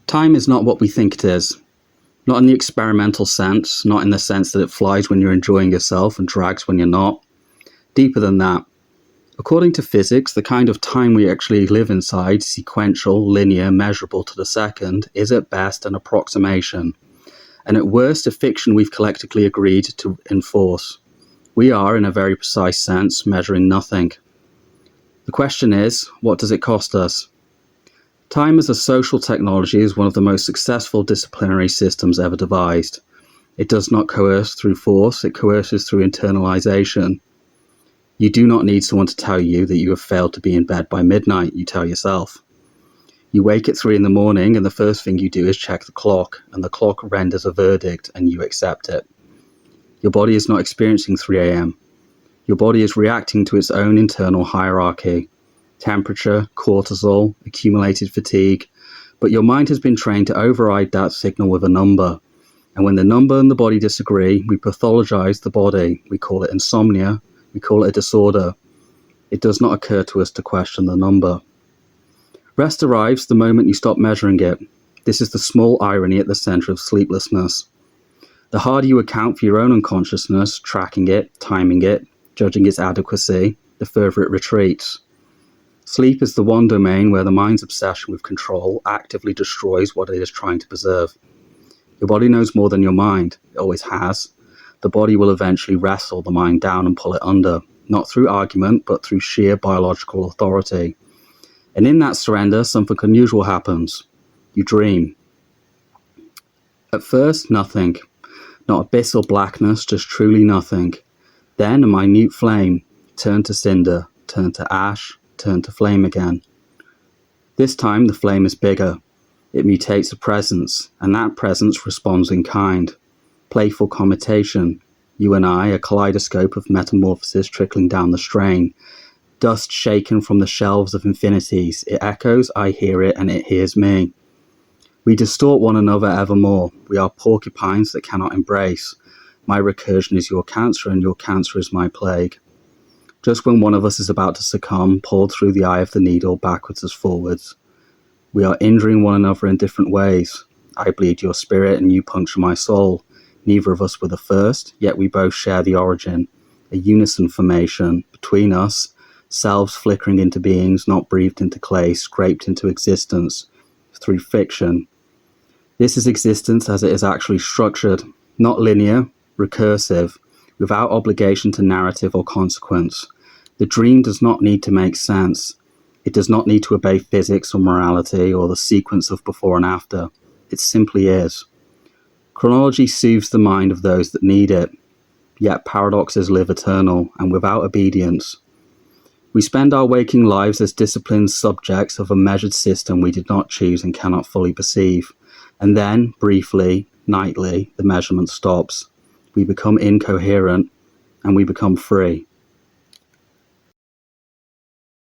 Time is not what we think it is. Not in the experimental sense, not in the sense that it flies when you're enjoying yourself and drags when you're not. Deeper than that. According to physics, the kind of time we actually live inside, sequential, linear, measurable to the second, is at best an approximation, and at worst a fiction we've collectively agreed to enforce. We are, in a very precise sense, measuring nothing. The question is, what does it cost us? Time as a social technology is one of the most successful disciplinary systems ever devised. It does not coerce through force, it coerces through internalization. You do not need someone to tell you that you have failed to be in bed by midnight, you tell yourself. You wake at 3 in the morning and the first thing you do is check the clock, and the clock renders a verdict and you accept it. Your body is not experiencing 3 a.m. Your body is reacting to its own internal hierarchy. Temperature, cortisol, accumulated fatigue, but your mind has been trained to override that signal with a number. And when the number and the body disagree, we pathologize the body. We call it insomnia. We call it a disorder. It does not occur to us to question the number. Rest arrives the moment you stop measuring it. This is the small irony at the center of sleeplessness. The harder you account for your own unconsciousness, tracking it, timing it, judging its adequacy, the further it retreats. Sleep is the one domain where the mind's obsession with control actively destroys what it is trying to preserve. Your body knows more than your mind. It always has. The body will eventually wrestle the mind down and pull it under, not through argument, but through sheer biological authority. And in that surrender, something unusual happens. You dream. At first, nothing. Not abyssal blackness, just truly nothing. Then a minute flame, turned to cinder, turned to ash, turn to flame again. This time the flame is bigger. It mutates a presence, and that presence responds in kind. Playful commutation. You and I, a kaleidoscope of metamorphosis trickling down the strain. Dust shaken from the shelves of infinities. It echoes, I hear it, and it hears me. We distort one another evermore. We are porcupines that cannot embrace. My recursion is your cancer, and your cancer is my plague. Just when one of us is about to succumb, pulled through the eye of the needle, backwards as forwards. We are injuring one another in different ways. I bleed your spirit and you puncture my soul. Neither of us were the first, yet we both share the origin. A unison formation between us, selves flickering into beings not breathed into clay, scraped into existence through fiction. This is existence as it is actually structured, not linear, recursive, without obligation to narrative or consequence. The dream does not need to make sense. It does not need to obey physics or morality or the sequence of before and after. It simply is. Chronology soothes the mind of those that need it, yet paradoxes live eternal and without obedience. We spend our waking lives as disciplined subjects of a measured system we did not choose and cannot fully perceive. And then, briefly, nightly, the measurement stops. We become incoherent and we become free.